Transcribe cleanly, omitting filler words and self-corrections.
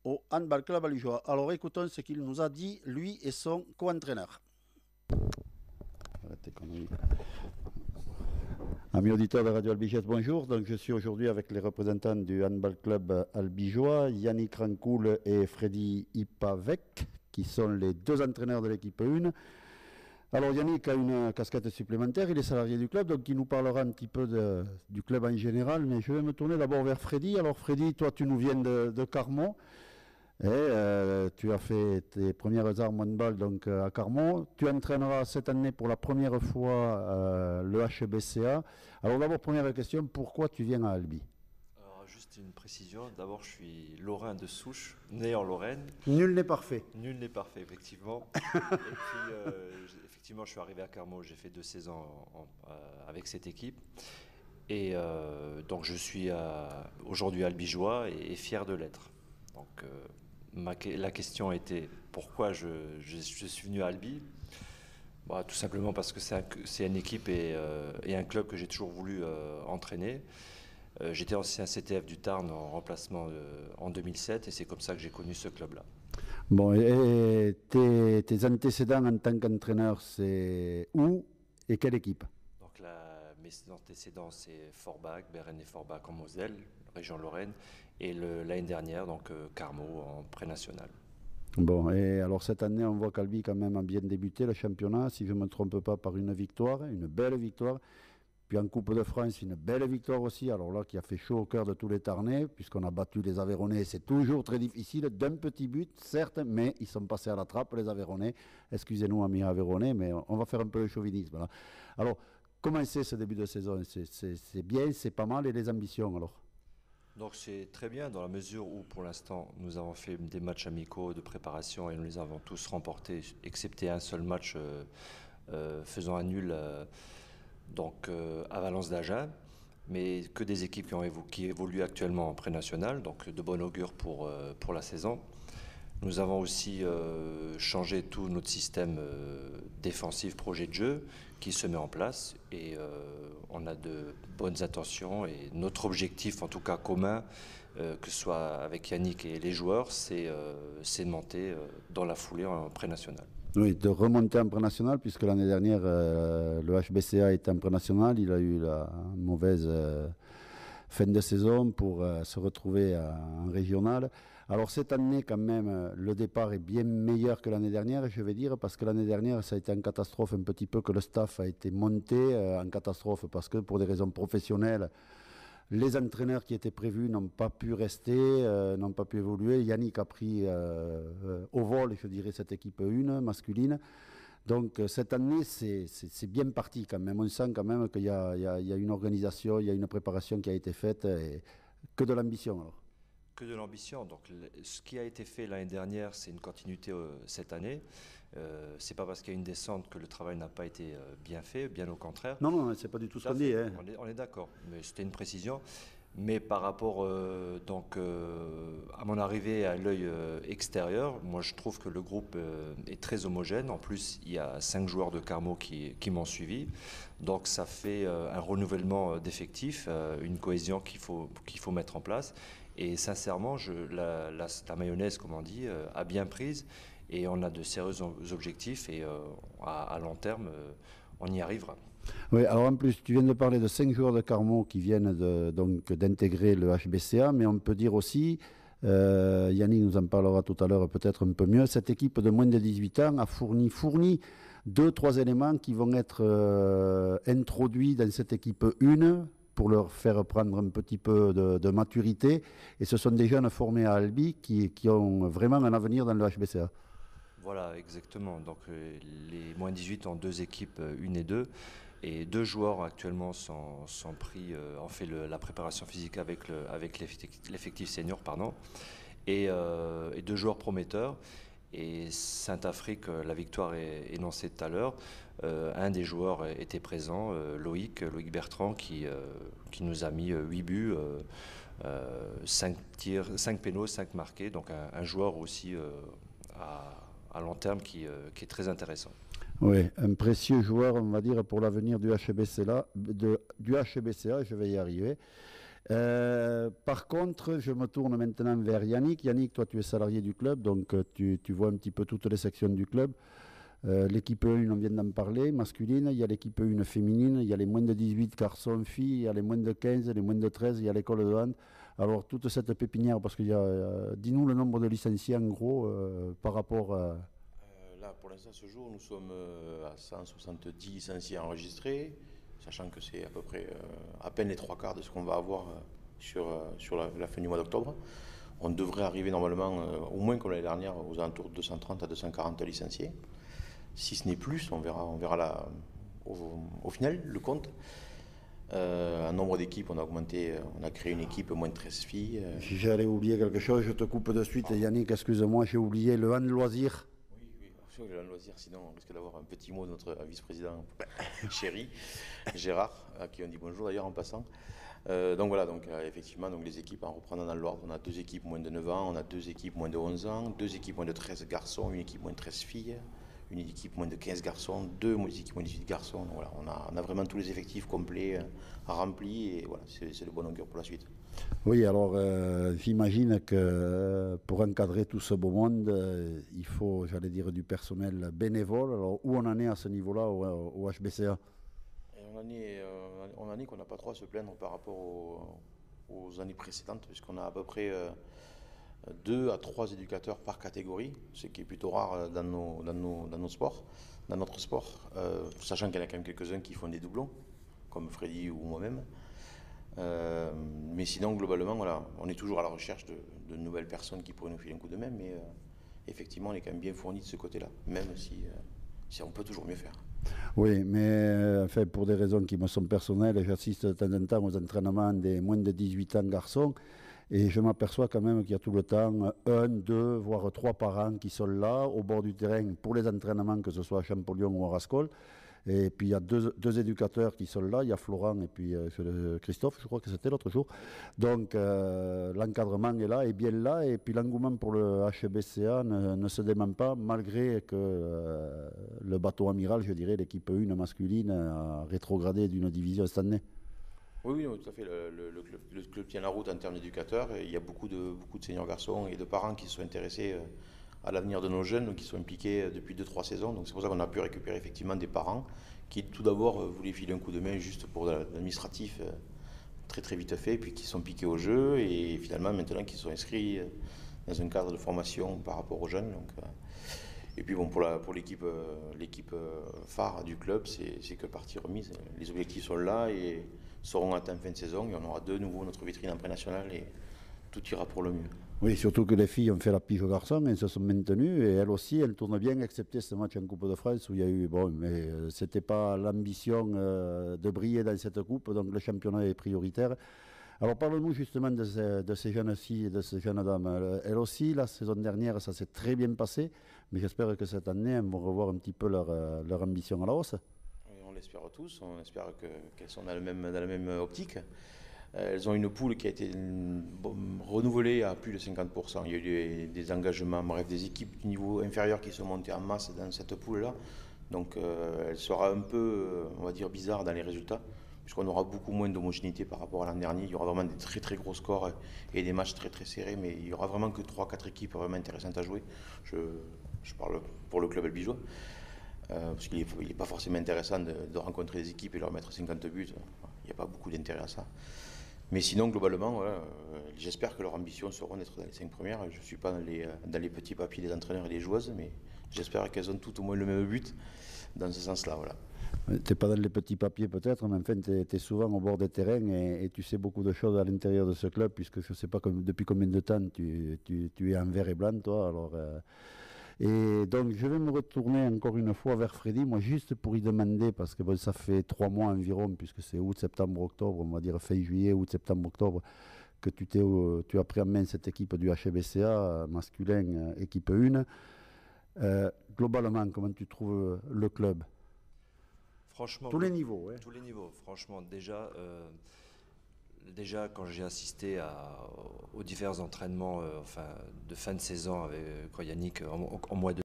au Handball Club Albigeois. Alors écoutons ce qu'il nous a dit, lui et son co-entraîneur. Amis auditeurs de Radio Albigeoise, bonjour. Donc, je suis aujourd'hui avec les représentants du Handball Club Albigeois, Yannick Rancoul et Freddy Ipavec, qui sont les deux entraîneurs de l'équipe 1. Alors Yannick a une casquette supplémentaire, il est salarié du club, donc il nous parlera un petit peu du club en général, mais je vais me tourner d'abord vers Freddy. Alors Freddy, toi tu nous viens de Carmont, et tu as fait tes premières armes handball donc, à Carmont. Tu entraîneras cette année pour la première fois le HBCA. Alors d'abord, première question, pourquoi tu viens à Albi? Alors, juste une précision, d'abord je suis lorrain de souche, né en Lorraine. Nul n'est parfait. Nul n'est parfait, effectivement. Et puis, effectivement, je suis arrivé à Carmont, j'ai fait 2 saisons avec cette équipe. Et donc, je suis aujourd'hui albigeois et fier de l'être. Donc, la question était pourquoi je suis venu à Albi. Bah, tout simplement parce que c'est une équipe et un club que j'ai toujours voulu entraîner. J'étais ancien CTF du Tarn en remplacement en 2007 et c'est comme ça que j'ai connu ce club-là. Bon, et tes antécédents en tant qu'entraîneur, c'est où et quelle équipe? Donc mes antécédents, c'est Forbach, Beren et Forbach en Moselle, région Lorraine, et l'année dernière, donc Carmaux en pré-national. Bon, et alors cette année, on voit qu'Albi quand même a bien débuté le championnat, si je ne me trompe pas, par une victoire, une belle victoire. Puis en Coupe de France, une belle victoire aussi, alors là qui a fait chaud au cœur de tous les Tarnais, puisqu'on a battu les Aveyronnais. C'est toujours très difficile, d'un petit but, certes, mais ils sont passés à la trappe, les Aveyronnais. Excusez-nous, amis Aveyronnais, mais on va faire un peu le chauvinisme là. Alors, comment c'est ce début de saison? C'est bien, c'est pas mal, et les ambitions alors? Donc c'est très bien dans la mesure où pour l'instant nous avons fait des matchs amicaux de préparation et nous les avons tous remportés, excepté un seul match faisant un nul à Valence d'Agen, mais que des équipes qui évoluent actuellement en pré-national, donc de bon augure pour la saison. Nous avons aussi changé tout notre système défensif, projet de jeu qui se met en place et on a de bonnes intentions et notre objectif en tout cas commun, que ce soit avec Yannick et les joueurs, c'est de monter dans la foulée en pré-national. Oui, de remonter en pré-national, puisque l'année dernière, le HBCA était en pré-national. Il a eu la mauvaise fin de saison pour se retrouver en régional. Alors cette année, quand même, le départ est bien meilleur que l'année dernière, je vais dire, parce que l'année dernière, ça a été en catastrophe un petit peu que le staff a été monté en catastrophe, parce que pour des raisons professionnelles, les entraîneurs qui étaient prévus n'ont pas pu rester, n'ont pas pu évoluer. Yannick a pris au vol, je dirais, cette équipe 1 masculine. Donc cette année, c'est bien parti quand même. On sent quand même qu'il y a une organisation, il y a une préparation qui a été faite, et que de l'ambition alors. Que de l'ambition. Donc, ce qui a été fait l'année dernière, c'est une continuité cette année. C'est pas parce qu'il y a une descente que le travail n'a pas été bien fait, bien au contraire. Non, non, c'est pas du tout ce qu'on dit. Hein. On est d'accord, mais c'était une précision. Mais par rapport à mon arrivée à l'œil extérieur, moi je trouve que le groupe est très homogène. En plus, il y a 5 joueurs de Carmaux qui m'ont suivi. Donc ça fait un renouvellement d'effectifs, une cohésion qu'il faut mettre en place. Et sincèrement, la mayonnaise, comme on dit, a bien prise et on a de sérieux objectifs et à long terme, on y arrivera. Oui, alors en plus, tu viens de parler de 5 joueurs de Carmaux qui viennent donc d'intégrer le HBCA, mais on peut dire aussi, Yannick nous en parlera tout à l'heure peut-être un peu mieux, cette équipe de moins de 18 ans a fourni 2-3 éléments qui vont être introduits dans cette équipe 1 pour leur faire prendre un petit peu de maturité. Et ce sont des jeunes formés à Albi qui ont vraiment un avenir dans le HBCA. Voilà, exactement. Donc les moins 18 ont 2 équipes, 1 et 2. Et 2 joueurs actuellement sont pris, ont fait la préparation physique avec l'effectif senior, pardon. Et 2 joueurs prometteurs. Et Saint-Afrique, la victoire est énoncée tout à l'heure. Un des joueurs était présent, Loïc Bertrand, qui nous a mis 8 buts, 5 tirs, 5 pénaux, 5 marqués. Donc un joueur aussi à long terme qui est très intéressant. Oui, un précieux joueur, on va dire, pour l'avenir du HBCA, je vais y arriver. Par contre, je me tourne maintenant vers Yannick. Yannick, toi, tu es salarié du club, donc tu vois un petit peu toutes les sections du club. L'équipe 1, on vient d'en parler, masculine. Il y a l'équipe 1 féminine. Il y a les moins de 18 garçons, filles. Il y a les moins de 15, les moins de 13. Il y a l'école de hand. Alors, toute cette pépinière, parce qu'il y a. Dis-nous le nombre de licenciés en gros par rapport à. Là, pour l'instant, ce jour, nous sommes à 170 licenciés enregistrés, sachant que c'est à peu près à peine les trois quarts de ce qu'on va avoir sur la fin du mois d'octobre. On devrait arriver normalement, au moins comme l'année dernière, aux alentours de 230 à 240 licenciés. Si ce n'est plus, on verra au final le compte. En nombre d'équipes, on a augmenté, on a créé une équipe moins de 13 filles. Si j'allais oublier quelque chose, je te coupe de suite. Yannick, excuse-moi, j'ai oublié le hand loisir. Oui, le loisir, sinon on risque d'avoir un petit mot de notre vice-président chéri, Gérard, à qui on dit bonjour d'ailleurs en passant. Donc voilà, effectivement, les équipes en reprenant dans l'ordre, on a 2 équipes moins de 9 ans, on a 2 équipes moins de 11 ans, 2 équipes moins de 13 garçons, une équipe moins de 13 filles, une équipe moins de 15 garçons, 2 équipes moins de 18 garçons. Donc voilà, on a vraiment tous les effectifs complets, remplis, et voilà, c'est de bonne augure pour la suite. Oui, alors j'imagine que pour encadrer tout ce beau monde, il faut, j'allais dire, du personnel bénévole. Alors où on en est à ce niveau-là au HBCA? Et on en est qu'on n'a pas trop à se plaindre par rapport aux années précédentes, puisqu'on a à peu près 2 à 3 éducateurs par catégorie, ce qui est plutôt rare dans notre sport, sachant qu'il y en a quand même quelques-uns qui font des doublons, comme Freddy ou moi-même. Mais sinon, globalement, voilà, on est toujours à la recherche de nouvelles personnes qui pourraient nous filer un coup de main, mais effectivement, on est quand même bien fourni de ce côté-là, même si on peut toujours mieux faire. Oui, mais enfin, pour des raisons qui me sont personnelles, j'assiste de temps en temps aux entraînements des moins de 18 ans garçons, et je m'aperçois quand même qu'il y a tout le temps 1, 2, voire 3 parents qui sont là, au bord du terrain, pour les entraînements, que ce soit à Champollion ou à Rascol. Et puis il y a deux éducateurs qui sont là, il y a Florent et puis Christophe, je crois que c'était l'autre jour. Donc l'encadrement est là, est bien là, et puis l'engouement pour le HBCA ne se dément pas, malgré que le bateau amiral, je dirais, l'équipe 1 masculine, a rétrogradé d'une division cette année. Oui, tout à fait. Le club tient la route en termes d'éducateurs. Il y a beaucoup de seniors garçons et de parents qui sont intéressés à l'avenir de nos jeunes, qui sont impliqués depuis 2-3 saisons. Donc c'est pour ça qu'on a pu récupérer effectivement des parents qui tout d'abord voulaient filer un coup de main juste pour l'administratif très très vite fait, puis qui sont piqués au jeu et finalement maintenant qui sont inscrits dans un cadre de formation par rapport aux jeunes. Et puis bon, pour l'équipe phare du club, c'est que partie remise. Les objectifs sont là et seront atteints fin de saison et on aura de nouveau notre vitrine en pré-national et tout ira pour le mieux. Oui, surtout que les filles ont fait la pige aux garçons et se sont maintenues, et elles aussi, elles tournent bien, excepté ce match en Coupe de France où il y a eu, bon, mais c'était pas l'ambition de briller dans cette coupe, donc le championnat est prioritaire. Alors parle-nous justement de ces jeunes filles et de ces jeunes dames. Elles aussi, la saison dernière, ça s'est très bien passé, mais j'espère que cette année, elles vont revoir un petit peu leur ambition à la hausse. Et on l'espère tous, on espère qu'elles sont dans la même optique. Elles ont une poule qui a été renouvelée à plus de 50%. Il y a eu des engagements, bref, des équipes du niveau inférieur qui sont montées en masse dans cette poule-là. Donc elle sera un peu, on va dire, bizarre dans les résultats, puisqu'on aura beaucoup moins d'homogénéité par rapport à l'an dernier. Il y aura vraiment des très très gros scores et des matchs très très serrés, mais il y aura vraiment que 3-4 équipes vraiment intéressantes à jouer. Je parle pour le club albigeois. Parce qu'il n'est pas forcément intéressant de rencontrer des équipes et leur mettre 50 buts. Il n'y a pas beaucoup d'intérêt à ça. Mais sinon, globalement, voilà, j'espère que leurs ambitions seront d'être dans les 5 premières. Je ne suis pas dans les petits papiers des entraîneurs et des joueuses, mais j'espère qu'elles ont toutes au moins le même but dans ce sens-là. Voilà. Tu n'es pas dans les petits papiers peut-être, mais enfin, tu es souvent au bord des terrains et tu sais beaucoup de choses à l'intérieur de ce club, puisque je ne sais pas depuis combien de temps tu es en vert et blanc, toi. Alors, et donc, je vais me retourner encore une fois vers Freddy, moi, juste pour y demander, parce que bon, ça fait 3 mois environ, puisque c'est août, septembre, octobre, on va dire fin juillet, août, septembre, octobre, que tu as pris en main cette équipe du HBCA masculin, équipe 1. Globalement, comment tu trouves le club? Franchement, tous les niveaux. Tous les niveaux. Franchement, déjà quand j'ai assisté aux divers entraînements de fin de saison avec quand Yannick en mois de